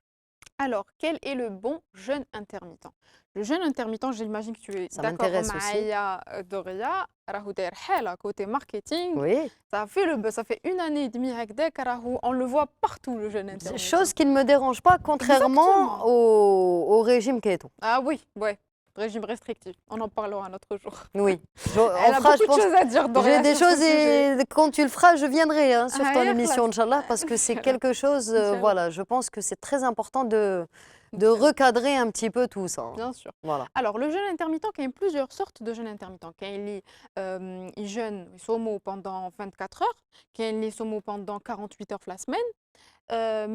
Alors, quel est le bon jeûne intermittent? Le jeûne intermittent, j'imagine que tu es Ça d'accord m'intéresse aussi. معايا Doria, راهو داير حالة côté marketing. Oui. Ça fait 1 année et demie هكذاك راهو on le voit partout le jeûne intermittent. Chose qui ne me dérange pas, contrairement Exactement. au régime keto. Ah oui, ouais. Régime restrictif. On en parlera un autre jour. Oui. Elle a beaucoup de choses à dire, Doria, J'ai des sur ce choses sujet. et quand tu le feras, je viendrai hein, sur Ah, ton ya émission, خلاص. Inch'Allah, parce que c'est quelque chose, Inch'Allah. voilà, je pense que c'est très important de Inch'Allah. recadrer un petit peu tout ça. hein. Bien sûr. Voilà. Alors, le jeûne intermittent, il y a plusieurs sortes de jeûne intermittent. Il jeûne somo pendant 24 heures, il somo pendant 48 heures la semaine.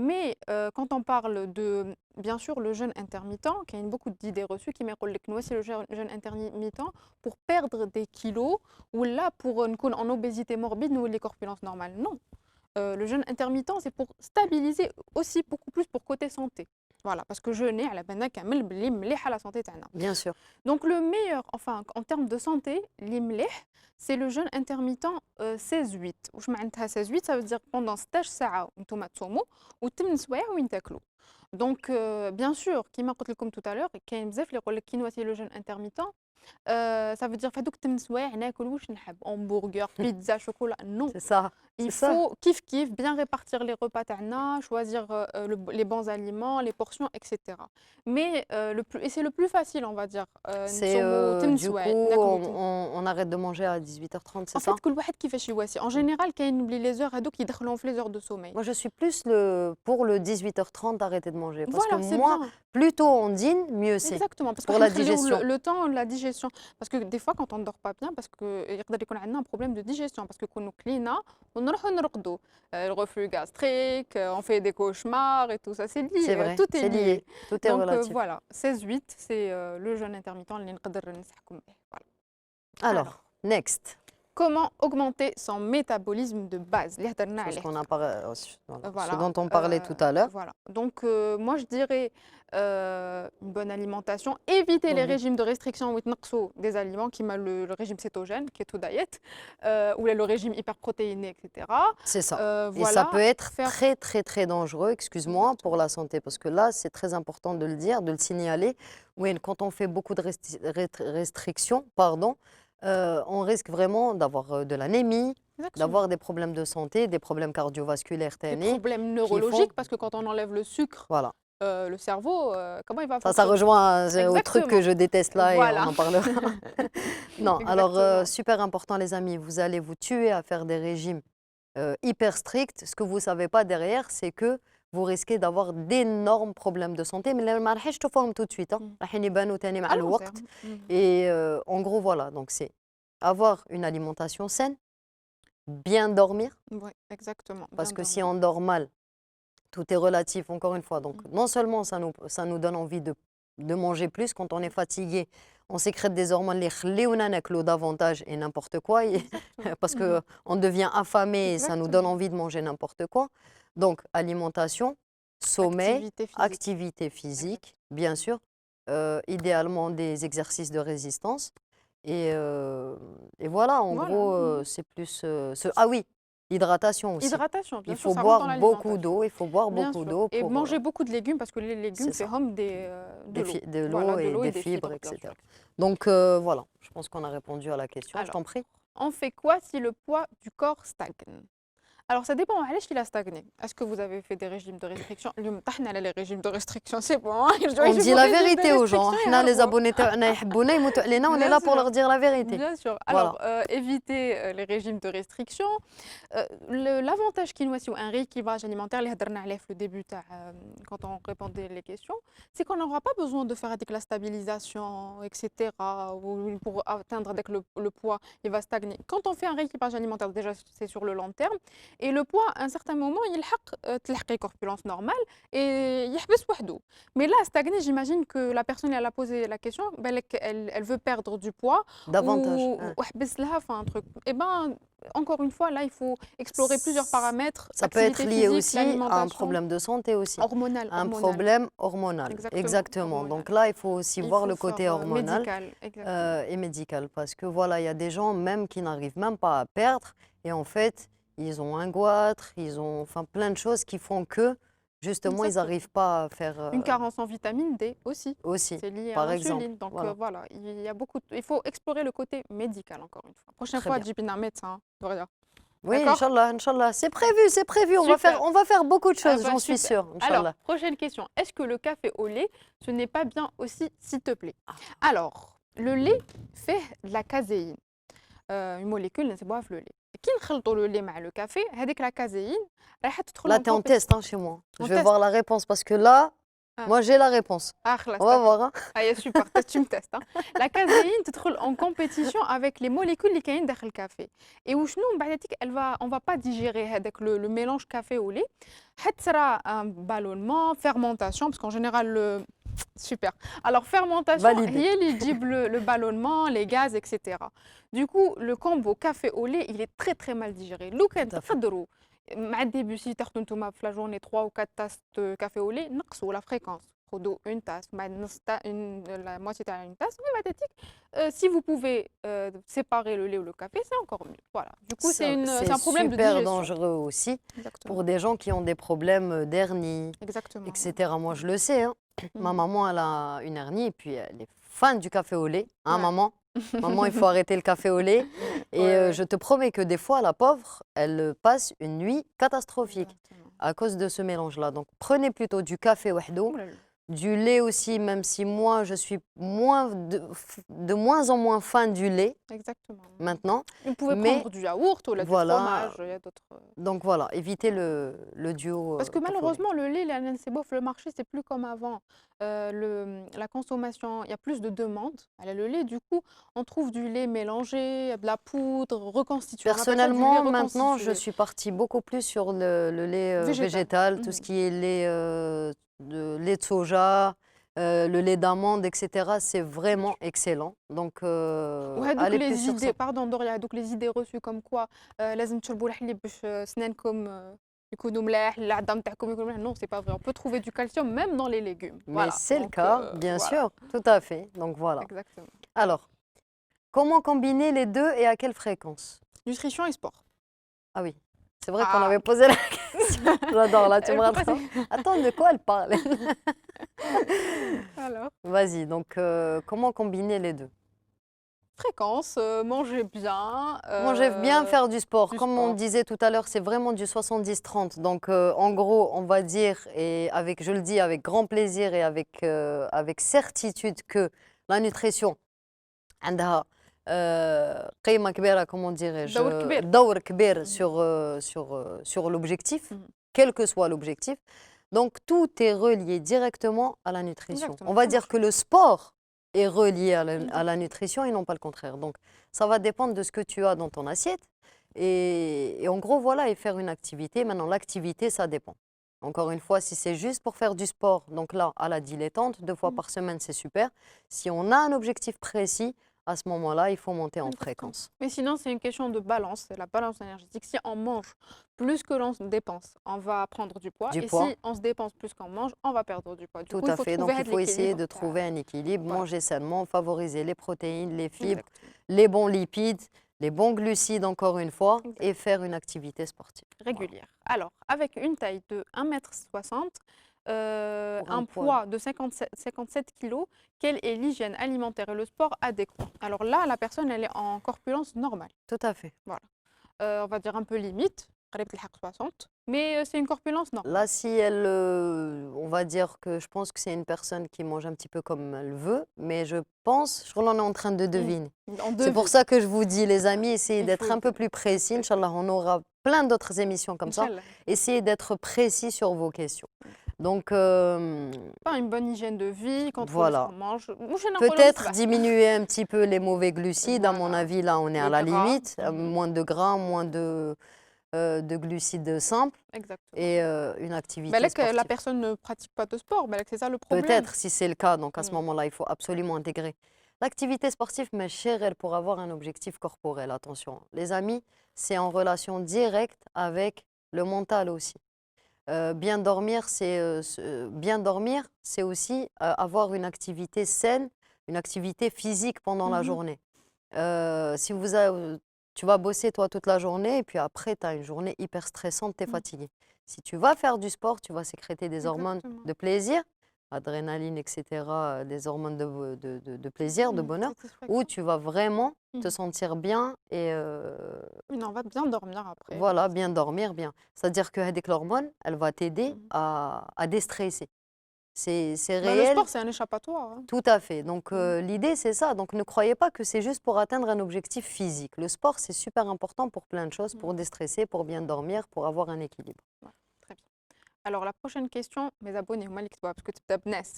Mais quand on parle de, bien sûr, le jeûne intermittent, il y a beaucoup d'idées reçues qui m'ont dit que c'est le jeûne intermittent pour perdre des kilos ou là pour nous en obésité morbide ou les corpulences normales. Non. Le jeûne intermittent, c'est pour stabiliser aussi beaucoup plus pour côté santé. Voilà, parce que jeûner à la bana kamel bli mlih à la santé تاعنا. Bien sûr. Donc le meilleur, enfin en termes de santé, li mlih, c'est le jeûne intermittent 16-8. واش معناتها 16-8 ça veut dire pendant 16 ساعة نتوما تصوموا و8 سوايع وين تاكلوا. Donc bien sûr, كيما قلت لكم tout à l'heure, كاين بزاف اللي يقول لك كي نواتي le jeûne intermittent, ça veut dire فهادوك 8 سوايع ناكل واش نحب hamburger, pizza, chocolat. Non. C'est ça. Il C'est ça. faut kiff bien répartir les repas تاعنا, choisir les bons aliments, les portions, etc. Mais c'est le plus facile, on va dire. C'est نتصوموا 8 du سوايع, coup, ناكلوا 8. on arrête de manger à 18h30, c'est En ça? fait, كل واحد كيفاش يواسي. En général, كاين les heures هذوك يدخلوهم في les heures de sommeil. Moi, je suis plus pour le 18h30 d'arrêter de manger. Parce Voilà, que c'est moi, bien. plus tôt on dîne, mieux c'est. Exactement, parce Pour que la digestion. le temps de la digestion. Parce que des fois, quand on ne dort pas bien, parce qu'il y a un problème de digestion, parce que quand nous clinons, on نرقدوا. Le reflux gastrique, on fait des cauchemars et tout ça, c'est lié. C'est vrai, Tout est c'est lié. lié. Tout est Donc relatif. voilà, 16-8, c'est le jeûne intermittent اللي نقدر ننصحكم به. Voilà. Alors, next. Comment augmenter son métabolisme de base اللي هضرنا Chose عليه. qu'on a voilà, Voilà, ce dont on parlait tout à l'heure. Voilà. Donc, moi, je dirais une bonne alimentation. Éviter les régimes de restriction ou des aliments, qui m'a le régime cétogène, keto diet, ou le régime hyperprotéiné, etc. C'est ça. Et Voilà, ça peut être faire- très dangereux, excuse-moi, pour la santé. Parce que là, c'est très important de le dire, de le signaler. Oui, quand on fait beaucoup de restrictions, pardon, on risque vraiment d'avoir de l'anémie, Exactement. d'avoir des problèmes de santé, des problèmes cardiovasculaires, Des problèmes neurologiques, parce que quand on enlève le sucre, voilà. le cerveau, comment il va Ça fonctionner? rejoint au truc que Exactement. je déteste là Voilà. et on en parlera. Non, alors Exactement. super important les amis, vous allez vous tuer à faire des régimes hyper stricts. Ce que vous ne savez pas derrière, c'est que vous risquez d'avoir d'énormes problèmes de santé. Mais ما راحش تشوفوهم tout de suite. راح يبانوا تاني مع À long الوقت. terme. Et en gros, voilà, donc c'est avoir une alimentation saine, bien dormir, Oui, exactement. parce Bien que si dormir. on dort mal, tout est relatif, encore une fois. Donc non seulement ça nous donne envie de manger plus, quand on est fatigué, on sécrète des hormones, les khléouna naklo davantage et n'importe quoi, parce qu'on devient affamé et ça nous donne envie de manger n'importe quoi. Donc alimentation, sommeil, activité physique, bien sûr, idéalement des exercices de résistance. Et voilà, en gros, c'est plus... Ah oui, hydratation aussi. Hydratation, bien Il sûr, faut ça rentre dans boire beaucoup l'alimentation. d'eau, il faut boire Bien beaucoup sûr. d'eau. Et pour, manger beaucoup de légumes, parce que les légumes, c'est c'est ça. de l'eau. De l'eau Voilà, et des fibres, bien etc. sûr. Donc voilà, je pense qu'on a répondu à la question, je Alors, t'en prie. On fait quoi si le poids du corps stagne? Alors, ça dépend. علاش il a stagné. Est-ce que vous avez fait des régimes de restriction? اليوم طحنا على les régimes de restriction, c'est bon. On dit la vérité aux gens. Nous, les abonnés, on est là pour leur dire la vérité. Bien sûr. Voilà. Alors, éviter les régimes de restriction. L'avantage qu'il y a un rééquilibrage alimentaire, les هضرنا عليه في le début, quand on répondait les questions, c'est qu'on n'aura pas besoin de faire avec la stabilisation, etc. ou pour atteindre avec le poids, il va stagner. Quand on fait un rééquilibrage alimentaire, déjà, c'est sur le long terme. Et le poids, à un certain moment, il a une corpulence normale et il يحبس وحده. Mais là, stagné, j'imagine que la personne elle a posé la question, elle veut perdre du poids Davantage. ou وحبس لها, enfin un truc. Eh ben, encore une fois, là, il faut explorer plusieurs S- paramètres, Ça peut être activité lié physique, aussi à un l'alimentation, problème de santé aussi, à un hormonal. problème hormonal. Exactement, Exactement. hormonal. Donc là, il faut aussi Il voir faut le côté faire hormonal médical, exactement. et médical. Parce que voilà, il y a des gens même qui n'arrivent même pas à perdre. Et en fait, ils ont un goitre, ils ont enfin plein de choses qui font que justement, ils Exactement. n'arrivent pas à faire Une carence en vitamine D aussi. aussi, C'est lié à par exemple. l'insuline. Donc Voilà. voilà, il y a beaucoup. Il faut explorer le côté médical encore une fois. Prochaine Très fois, bien. Jibin un médecin. Voilà. Oui, D'accord? Inch'Allah, Inch'Allah. C'est prévu, c'est prévu. Super. On va faire beaucoup de Ah choses, bah, j'en suis super. sûre, Alors, Inch'Allah. prochaine question. Est-ce que le café au lait, ce n'est pas bien aussi, s'il te plaît? Alors, le lait fait de la caséine. Une molécule, c'est boire le lait. Qui نخلطوا le lait مع le café, هذيك la caséine راح تدخل Là, en tu es en compétition. test hein, chez moi. En Je vais test. voir la réponse parce que là, Ah. moi, j'ai la réponse. خلاص On va d'accord. voir. Hein. Ah, super, tu me testes. Hein. La caséine تدخل en compétition avec les molécules اللي كاين داخل الكافي. Et وشنو من بعداتك on va pas digérer هذاك le mélange café au lait. حتصرى un ballonnement, fermentation parce qu'en général super. Alors fermentation, Validé. هي اللي تجيب le ballonnement, les gaz, etc. Du coup, le combo café au lait, il est très très mal digéré. لو كان Tout à fait. تقدروا مع الديبي سي تاخذوا نتوما في la journée 3 ou 4 tasses de café au lait, نقصوا la fréquence. خذوا une tasse, بعد نص la moitié تاع une tasse, ومن بعداتك si vous pouvez séparer le lait ou le café, c'est encore mieux. Voilà. Du coup, c'est un problème de super digestion. dangereux aussi Exactement. pour des gens qui ont des problèmes d'hernie, Exactement. etc. Moi, je le sais. Hein. Ma maman, elle a une hernie et puis elle est fan du café au lait. Hein, Ouais. maman? Maman, il faut arrêter le café au lait. Et Ouais. je te promets que des fois, la pauvre, elle passe une nuit catastrophique Exactement. à cause de ce mélange-là. Donc, prenez plutôt du café wahdo, Ouh là là. du lait aussi, même si moi, je suis de moins en moins fan du lait Exactement. maintenant. Vous pouvez Mais prendre du yaourt ou du voilà. fromage, il y a d'autres. Donc voilà, évitez le duo. Parce que café au lait. malheureusement, le lait, c'est bof, le marché, c'est plus comme avant. La consommation, il y a plus de demandes. Le lait, du coup, on trouve du lait mélangé, de la poudre, reconstitué. On appelle ça du lait Personnellement, maintenant, je reconstitué. suis partie beaucoup plus sur le lait Végétal. végétal, tout ce qui est lait de soja, le lait d'amande, etc. C'est vraiment excellent. Donc, وهذوك allez les plus sur ça. idées, pardon Doria, هذوك les idées reçues comme quoi لازم تشربوا الحليب باش سنانكم يكونوا ملاح، العظام تاعكم يكونوا ملاح. Non, c'est pas vrai. On peut trouver du calcium même dans les légumes. Mais Voilà. c'est le Donc, cas, bien voilà. sûr, tout à fait. Donc voilà. Exactement. Alors, comment combiner les deux et à quelle fréquence? Nutrition et sport. Ah oui, c'est vrai qu'on Ah. avait posé la question. J'adore, là, tu me Pourquoi rattrapes. Attends, de quoi elle parle? Alors, Vas-y, donc comment combiner les deux? fréquence, manger bien. Manger bien, faire du sport. du Comme on sport. disait tout à l'heure, c'est vraiment du 70-30. Donc, en gros, on va dire, et avec, je le dis avec grand plaisir et avec certitude, que la nutrition, عندها قيمة كبيرة, comment dirais-je, دور كبير. دور كبير sur l'objectif, Mhm. quel que soit l'objectif. Donc, tout est relié directement à la nutrition. Exactement, On va ça dire marche. que le sport est relié à la nutrition et non pas le contraire. Donc, ça va dépendre de ce que tu as dans ton assiette. Et en gros, voilà, et faire une activité. Maintenant, l'activité, ça dépend. Encore une fois, si c'est juste pour faire du sport, donc là, à la dilettante, 2 fois par semaine, c'est super. Si on a un objectif précis, à ce moment-là, il faut monter en fréquence. Mais sinon, c'est une question de balance, c'est la balance énergétique. Si on mange plus que l'on dépense, on va prendre du poids. Du et poids. si on se dépense plus qu'on mange, on va perdre du poids. Du Tout coup, à fait. Donc, trouver il faut essayer l'équilibre. de trouver un équilibre, Voilà. manger sainement, favoriser les protéines, les fibres, Exactement. les bons lipides, les bons glucides, encore une fois, Exactement. et faire une activité sportive. Régulière. Alors, avec une taille de 1,60 m, Pour un un poids de 57 kg, quelle est l'hygiène alimentaire et le sport adéquat? Alors là, la personne, elle est en corpulence normale. Tout à fait. On va dire un peu limite, قريبة الحق 60, mais c'est une corpulence normale. Là, si elle, on va dire que je pense que c'est une personne qui mange un petit peu comme elle veut, mais je pense, je crois qu'on est en train de deviner. C'est pour ça que je vous dis, les amis, essayez Il d'être faut un peu plus précis. Inch'Allah, on aura plein d'autres émissions comme ça. Inch'Allah. Essayez d'être précis sur vos questions. Donc, Pas une bonne hygiène de vie, contrôler Voilà. ce qu'on mange. peut-être diminuer un petit peu les mauvais glucides. À mon Voilà. avis, là, on est à Le la gras. limite. Moins de gras, moins de de glucides simples Exactement. et une activité Balak, la sportive. personne ne pratique pas de sport, balak, c'est ça le problème. Peut-être, si c'est le cas, donc à ce Mm. moment-là, il faut absolument intégrer l'activité sportive, mais chère, elle, pour avoir un objectif corporel. Attention, les amis, c'est en relation directe avec le mental aussi. Bien dormir, c'est aussi avoir une activité saine, une activité physique pendant la Mhm. journée. Si tu vas bosser toi toute la journée et puis après tu as une journée hyper stressante, tu es Mm. fatigué. Si tu vas faire du sport, tu vas sécréter des hormones Exactement. de plaisir, adrénaline, etc., des hormones de plaisir, de bonheur, où Satisfaction. tu vas vraiment te Mm. sentir bien et Oui, non, on va bien dormir après, voilà, bien effectivement. dormir bien. C'est-à-dire que هذيك l'hormone, elle va t'aider Mm. à déstresser. C'est Bah, le réel, sport, c'est un échappatoire, hein. tout à fait. Donc Mm. l'idée, c'est ça. Donc ne croyez pas que c'est juste pour atteindre un objectif physique. Le sport, c'est super important pour plein de choses, pour Mm. déstresser, pour bien dormir, pour avoir un équilibre. Ouais, très bien. Alors, la prochaine question, mes abonnés, moi, parce que tu t'appelles Ness.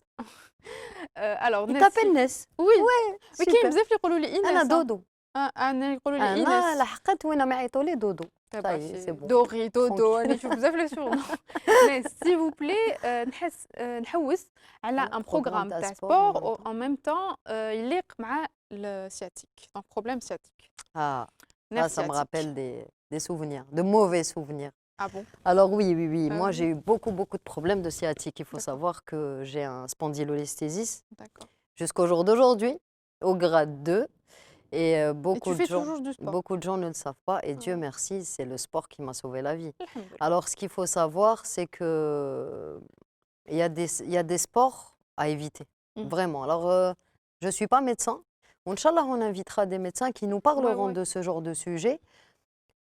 Alors, Il Ness, t'appelle Ness. oui, Ouais, mais qui super. بزاف اللي يقولوا لي أنا إيناس، hein. dodo. أنا يقولوا لي أنا إيناس. لحقت وين ما يعيطوا لي dodo. Ça دابا y est, c'est سي bon. دوري دودو، Tranquille. راني نشوف بزاف لي سورنو. ناس سي فو بلي، نحس نحوس على Un ان programme بروغرام de تاع sport en سبور même temps. او ان ميم طون يليق مع السياتيك، دونك بروبليم سياتيك، Ah, نيرف ça me سياتيك. rappelle des souvenirs, de mauvais souvenirs. اه بون. Alors oui, oui, oui. Moi, j'ai Oui, eu beaucoup, beaucoup de problèmes de sciatique. Il faut d'accord, savoir que j'ai un spondylolisthésis d'accord. jusqu'au jour d'aujourd'hui, au grade 2. Et Et tu fais toujours du sport? beaucoup de gens ne le savent pas. Et Dieu Ah, merci, c'est le sport qui m'a sauvé la vie. alhamdoulilah. Alors, ce qu'il faut savoir, c'est que il y a des sports à éviter. Mhm. Vraiment. Alors, je ne suis pas médecin. Inch'Allah, on invitera des médecins qui nous Ouais, parleront ouais. de ce genre de sujet.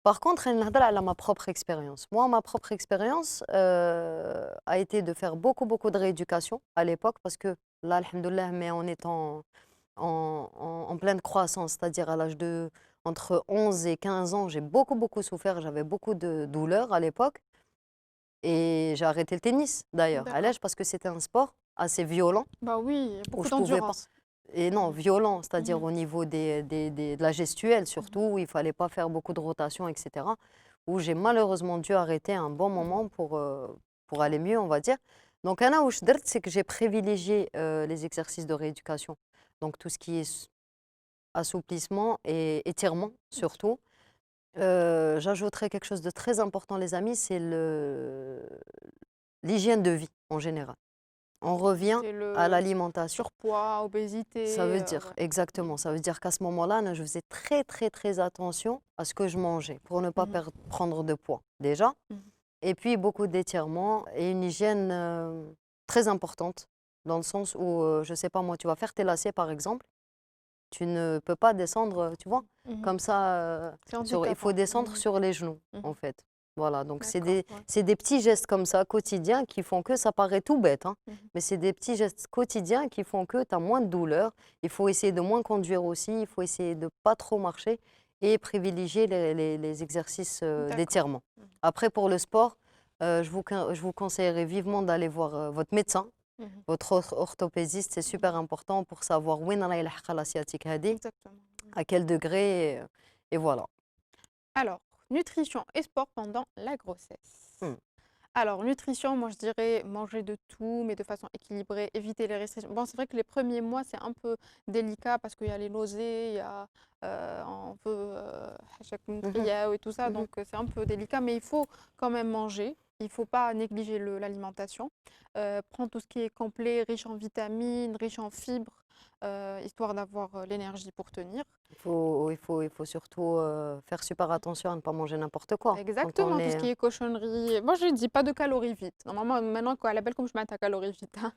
Par contre, elle a ma propre expérience. Moi, ma propre expérience a été de faire beaucoup, beaucoup de rééducation à l'époque parce que là, alhamdoulilah, mais on est en pleine croissance, c'est-à-dire à l'âge de entre 11 et 15 ans, j'ai beaucoup, beaucoup souffert. J'avais beaucoup de douleurs à l'époque et j'ai arrêté le tennis d'ailleurs. À D'accord. l'âge parce que c'était un sport assez violent Bah oui, où beaucoup je pouvais pas. d'endurance. Et non, Mhm. violent, c'est-à-dire Mhm. au niveau de la gestuelle Mhm. surtout, où il fallait pas faire beaucoup de rotation, etc. Où j'ai malheureusement dû arrêter un bon Mhm. moment pour aller mieux, on va dire. Donc, Anna, où je dirais, c'est que j'ai privilégié les exercices de rééducation. Donc, tout ce qui est assouplissement et étirement, surtout. J'ajouterais quelque chose de très important, les amis, c'est l'hygiène de vie en général. On revient Éviter à le l'alimentation. surpoids, Ça obésité, veut dire, ouais. exactement, ça veut dire qu'à ce moment-là, je faisais très, très, très attention à ce que je mangeais pour ne pas Mhm. prendre de poids, déjà. Mhm. Et puis, beaucoup d'étirements et une hygiène très importante, dans le sens où, je ne sais pas moi, tu vas faire tes lacets, par exemple, tu ne peux pas descendre, tu vois, Mhm. comme ça, C'est il faut handicapant. descendre Mhm. sur les genoux, en Mhm. fait. Voilà, donc D'accord, ouais. c'est des petits gestes comme ça, quotidiens, qui font que ça paraît tout bête, hein, Mhm. mais c'est des petits gestes quotidiens qui font que tu as moins de douleur. Il faut essayer de moins conduire aussi, il faut essayer de pas trop marcher et privilégier les exercices D'accord. d'étirement. Mhm. Après, pour le sport, je vous conseillerais vivement d'aller voir votre médecin, Mhm. votre orthopédiste. C'est super important pour savoir où est la sciatique هذه, Exactement. à quel degré, et voilà. Alors, nutrition et sport pendant la grossesse. Hmm. Alors, nutrition, moi je dirais manger de tout, mais de façon équilibrée, éviter les restrictions. Bon, c'est vrai que les premiers mois, c'est un peu délicat parce qu'il y a les nausées, il y a on peut Mhm, et tout ça, mhm. donc c'est un peu délicat, mais il faut quand même manger. Il ne faut pas négliger l'alimentation. Prendre tout ce qui est complet, riche en vitamines, riche en fibres, histoire d'avoir l'énergie pour tenir. Il faut surtout faire super attention à ne pas manger n'importe quoi. Quand on Exactement, tout ce est... qui est cochonnerie. Moi, je ne dis pas de calories vite. Normalement, maintenant, quoi, à la belle, comme je mets ta calories vite, hein.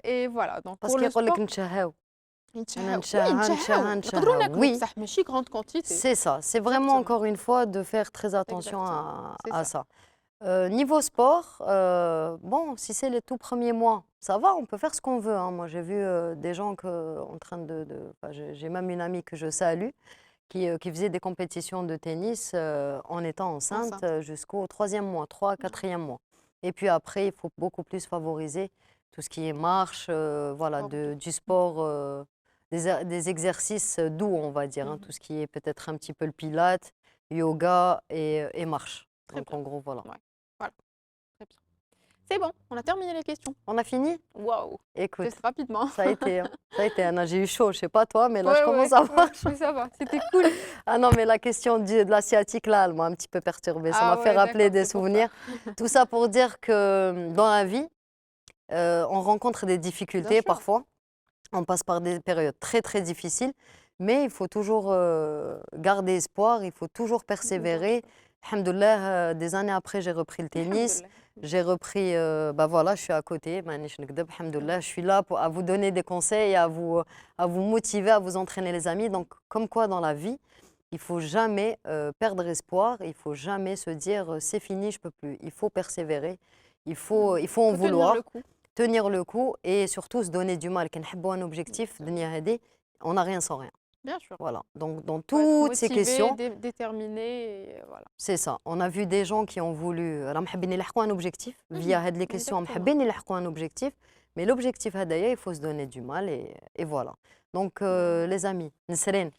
Et voilà, donc Parce pour qu'il le y a sport, نتشهاو. يتشهاو. Oui, نتشهى يتشهاو. نتشهى نقدروا نتشهى. ناكلوا Oui, بصح ماشي grande quantité. c'est ça. C'est vraiment Exactement, encore une fois de faire très attention exactement, c'est à ça. ça. Niveau sport, bon, si c'est les tout premiers mois, ça va, on peut faire ce qu'on veut, hein. Moi, j'ai vu des gens en train enfin, j'ai même une amie que je salue qui faisait des compétitions de tennis en étant enceinte Enceinte. jusqu'au troisième mois, trois, quatrième mois. Et puis après, il faut beaucoup plus favoriser tout ce qui est marche, voilà, Sport doux. du sport, des exercices doux, on va dire, hein, Mhm. tout ce qui est peut-être un petit peu le pilate, yoga et marche. Très Donc bien. en gros, voilà. Ouais, voilà. Très bien. C'est bon, on a terminé les questions. On a fini? Waouh, Écoute, c'est rapidement. ça a été, hein. Ça a été, Anna, j'ai eu chaud, je sais pas toi, mais là, je Ouais, commence ouais, à voir. ouais, mais ça va, c'était cool. Ah non, mais la question de l'asiatique, là, elle m'a un petit peu perturbée. Ça Ah m'a fait ouais, rappeler d'accord, des c'est pour ça. souvenirs. Tout ça pour dire que dans la vie, on rencontre des Bien difficultés sûr. parfois. On passe par des périodes très, très difficiles. Mais il faut toujours garder espoir, il faut toujours Bien persévérer. sûr. Alhamdoulilah, des années après, j'ai repris le tennis. Alhamdoulilah. J'ai repris, bah voilà, je suis à côté. Manish Nekdeb, alhamdoulilah, je suis là à vous donner des conseils, à vous motiver, à vous entraîner, les amis. Donc, comme quoi dans la vie, il faut jamais perdre espoir, il faut jamais se dire c'est fini, je peux plus. Il faut persévérer, il faut en Faut tenir vouloir, le coup. tenir le coup et surtout se donner du mal. Quand on a un objectif, on n'a rien sans rien. Bien sûr. Voilà. Donc, dans Faut être toutes ces motivé, questions, déterminé, et voilà. c'est ça. On a vu des gens qui ont voulu راهم حابين يلحقوا un objectif via هاد les questions راهم Exactement. حابين يلحقوا un objectif, mais l'objectif هدايا il faut se donner du mal et voilà. Donc les amis, Nesrine,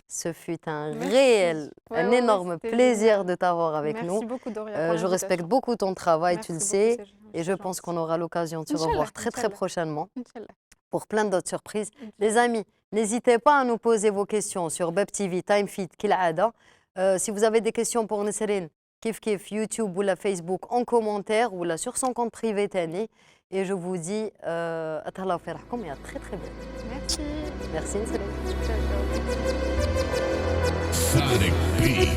ce fut un Merci. réel, Ouais, un ouais, énorme c'était plaisir génial. de t'avoir avec nous. Merci beaucoup, Doria, pour Je respecte l'invitation. beaucoup ton travail, tu le Merci sais, beaucoup, et je pense qu'on aura l'occasion de se Inch'Allah, revoir très très Inch'Allah. prochainement Inch'Allah. pour plein d'autres surprises. Inch'Allah. Les amis, n'hésitez pas à nous poser vos questions sur Beb TV, TimeFit, Kilada. Si vous avez des questions pour Nesrine, kif YouTube ou la Facebook en commentaire ou là sur son compte privé Tani. Et je vous dis à très très bientôt. Merci. Merci Nesrine. Ciao, ciao. Sonic Beat.